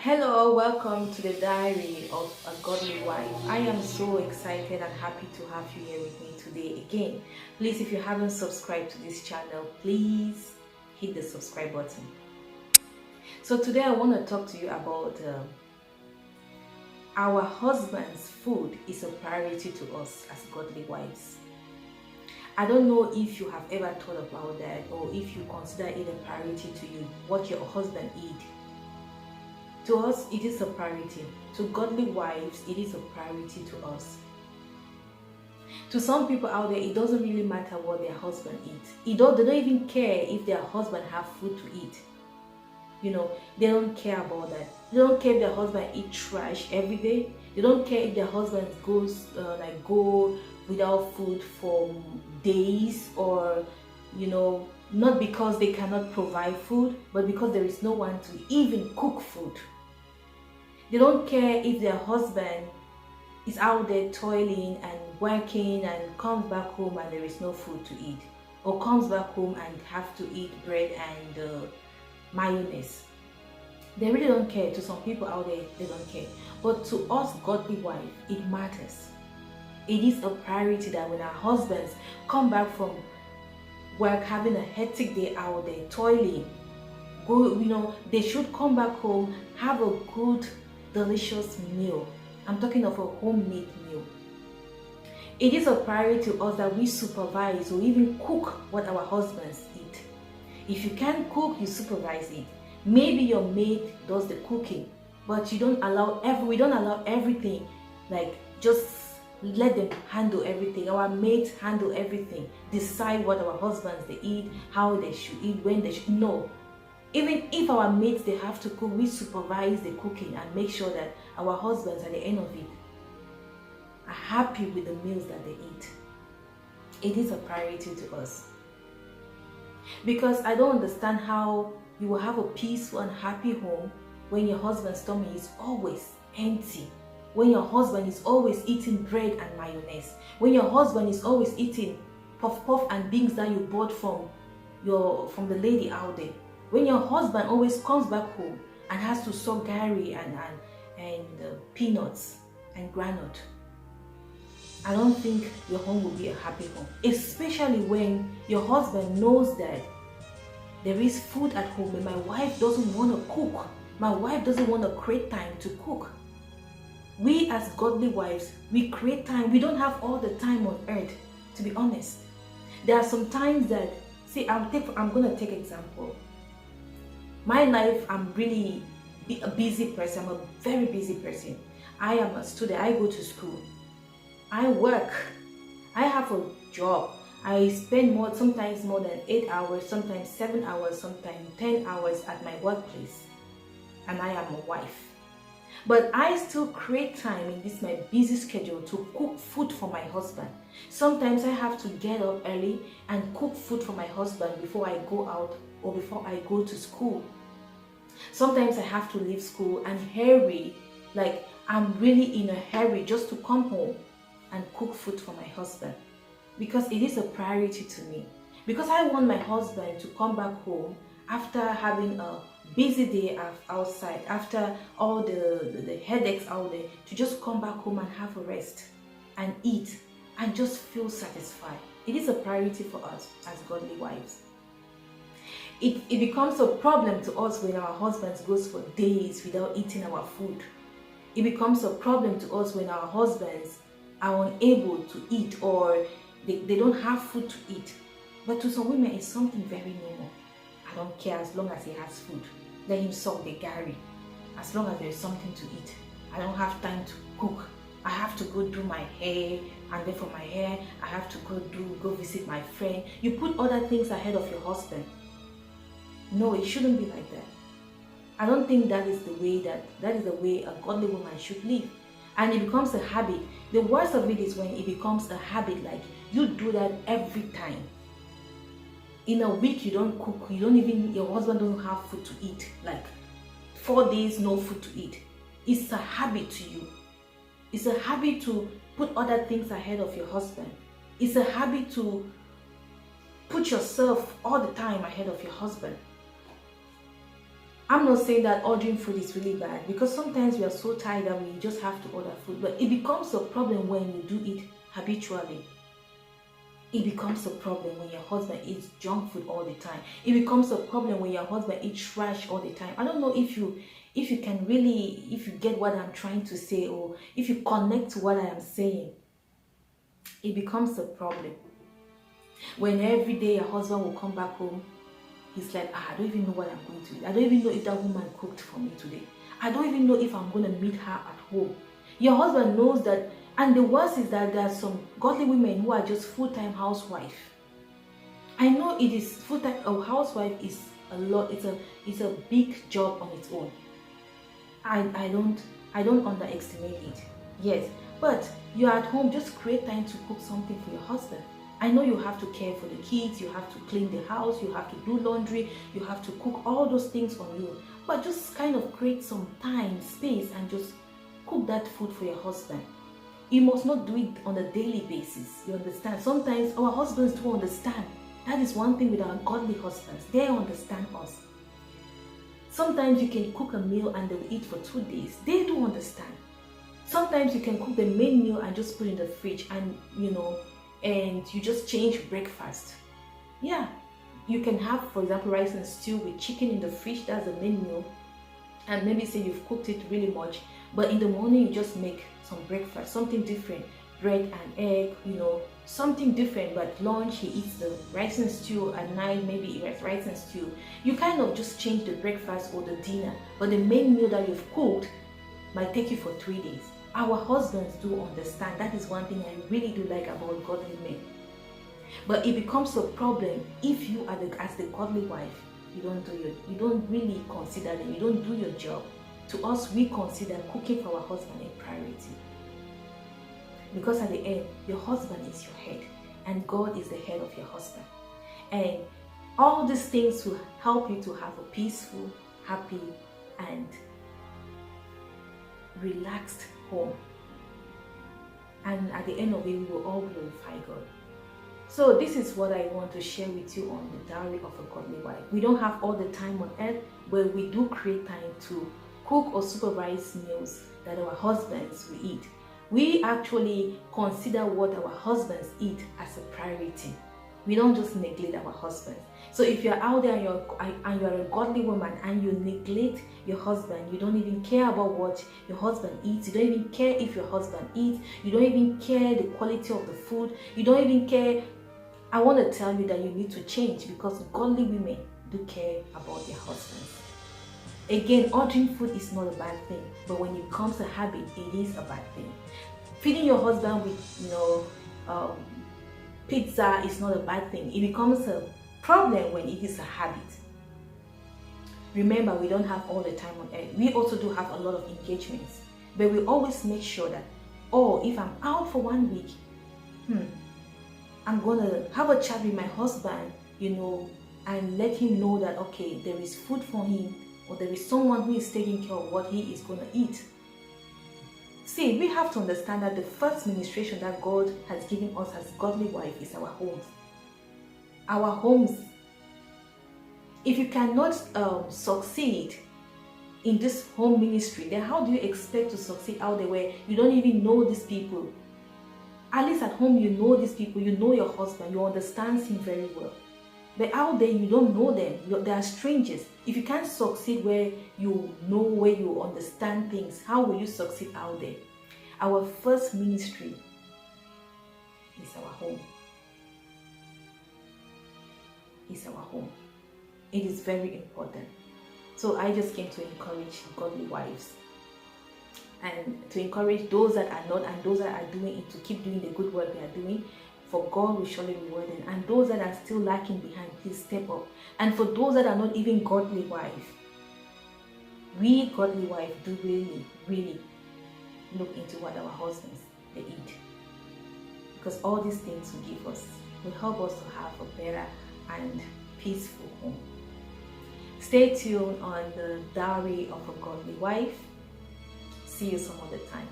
Hello, welcome to the Diary of a Godly Wife. I am so excited and happy to have you here with me today again. Please, if you haven't subscribed to this channel, please hit the subscribe button. So today I want to talk to you about our husband's food is a priority to us as godly wives. I don't know if you have ever thought about that, or if you consider it a priority to you, what your husband eats. To us, it is a priority. To godly wives, it is a priority to us. To some people out there, it doesn't really matter what their husband eats. They don't even care if their husband have food to eat. They don't care about that. They don't care if their husband eat trash every day. They don't care if their husband go without food for days, or not because they cannot provide food, but because there is no one to even cook food. They don't care if their husband is out there toiling and working and comes back home and there is no food to eat, or comes back home and have to eat bread and mayonnaise. They really don't care. To some people out there, they don't care. But to us godly wives, it matters. It is a priority that when our husbands come back from work, having a hectic day out there, toiling, they should come back home, have a good, delicious meal. I'm talking of a homemade meal. It is a priority to us that we supervise or even cook what our husbands eat. If you can't cook, you supervise it. Maybe your maid does the cooking, but we don't allow everything, like just let them handle everything. Our maids handle everything, decide what our husbands they eat, how they should eat, when they should. No. Even if our maids they have to cook, we supervise the cooking and make sure that our husbands at the end of it are happy with the meals that they eat. It is a priority to us. Because I don't understand how you will have a peaceful and happy home when your husband's stomach is always empty. When your husband is always eating bread and mayonnaise. When your husband is always eating puff and beans that you bought from the lady out there. When your husband always comes back home and has to suck gari and peanuts and granite. I don't think your home will be a happy home. Especially when your husband knows that there is food at home and my wife doesn't want to cook. My wife doesn't want to create time to cook. We as godly wives, we create time. We don't have all the time on earth, to be honest. There are some times that, I'm going to take example. My life, I'm really a busy person. I'm a very busy person. I am a student. I go to school. I work. I have a job. I spend sometimes more than 8 hours, sometimes 7 hours, sometimes 10 hours at my workplace. And I am a wife. But I still create time in this my busy schedule to cook food for my husband. Sometimes I have to get up early and cook food for my husband before I go out or before I go to school. Sometimes I have to leave school and hurry, like I'm really in a hurry just to come home and cook food for my husband. Because it is a priority to me. Because I want my husband to come back home after having a busy day outside, after all the headaches out there, to just come back home and have a rest and eat and just feel satisfied. It is a priority for us as godly wives. It becomes a problem to us when our husbands goes for days without eating our food. It becomes a problem to us when our husbands are unable to eat, or they don't have food to eat. But to some women, it's something very normal. I don't care as long as he has food. Let him suck the gari. As long as there is something to eat. I don't have time to cook. I have to go do my hair, and then for my hair, I have to go visit my friend. You put other things ahead of your husband. No, it shouldn't be like that. I don't think that is the way a godly woman should live. And it becomes a habit. The worst of it is when it becomes a habit, like you do that every time. In a week you don't cook, your husband doesn't have food to eat, like 4 days no food to eat. It's a habit to you. It's a habit to put other things ahead of your husband. It's a habit to put yourself all the time ahead of your husband. I'm not saying that ordering food is really bad, because sometimes we are so tired that we just have to order food, but it becomes a problem when you do it habitually. It becomes a problem when your husband eats junk food all the time. It becomes a problem when your husband eats trash all the time. I don't know if you can really, if you get what I'm trying to say, or if you connect to what I am saying. It becomes a problem when every day your husband will come back home. He's like, I don't even know what I'm going to eat. I don't even know if that woman cooked for me today. I don't even know if I'm going to meet her at home. Your husband knows that. And the worst is that there are some godly women who are just full-time housewife. I know it is full-time. A housewife is a lot. It's a big job on its own. I don't underestimate it. Yes, but you're at home. Just create time to cook something for your husband. I know you have to care for the kids, you have to clean the house, you have to do laundry, you have to cook, all those things on you. But just kind of create some time, space, and just cook that food for your husband. You must not do it on a daily basis. You understand? Sometimes our husbands do understand. That is one thing with our godly husbands. They understand us. Sometimes you can cook a meal and they'll eat for 2 days. They do understand. Sometimes you can cook the main meal and just put it in the fridge, and and you just change breakfast. Yeah, you can have, for example, rice and stew with chicken in the fridge. That's the main meal. And maybe say you've cooked it really much, but in the morning you just make some breakfast, something different, bread and egg, something different. But lunch, he eats the rice and stew. At night, maybe he eats rice and stew. You kind of just change the breakfast or the dinner, but the main meal that you've cooked might take you for 3 days. Our husbands do understand. That is one thing I really do like about godly men. But it becomes a problem if you are as the godly wife, you don't really consider them, you don't do your job. To us, we consider cooking for our husband a priority. Because at the end, your husband is your head, and God is the head of your husband. And all these things will help you to have a peaceful, happy, and relaxed home. And at the end of it, we will all glorify God. So this is what I want to share with you on the dowry of a godly wife. We don't have all the time on earth, but we do create time to cook or supervise meals that our husbands will eat. We actually consider what our husbands eat as a priority. We don't just neglect our husbands. So if you're out there and you're a godly woman and you neglect your husband, you don't even care about what your husband eats, you don't even care if your husband eats, you don't even care the quality of the food, you don't even care, I want to tell you that you need to change, because godly women do care about their husbands. Again, ordering food is not a bad thing, but when it becomes a habit, it is a bad thing. Feeding your husband with, pizza is not a bad thing. It becomes a problem when it is a habit. Remember, we don't have all the time on earth. We also do have a lot of engagements, but we always make sure that, if I'm out for 1 week, I'm gonna have a chat with my husband, and let him know that, okay, there is food for him, or there is someone who is taking care of what he is gonna eat. See, we have to understand that the first ministration that God has given us as godly wife is our homes. Our homes. If you cannot succeed in this home ministry, then how do you expect to succeed out there where you don't even know these people? At least at home, you know these people, you know your husband, you understand him very well. But out there, you don't know them. They are strangers. If you can't succeed where you know, where you understand things, how will you succeed out there? Our first ministry is our home. It's our home. It is very important. So I just came to encourage godly wives, and to encourage those that are not and those that are doing it to keep doing the good work they are doing. For God will surely reward them. And those that are still lacking behind, please step up. And for those that are not even godly wives, we godly wives do really, really look into what our husbands they eat. Because all these things will help us to have a better and peaceful home. Stay tuned on the dowry of a godly wife. See you some other time.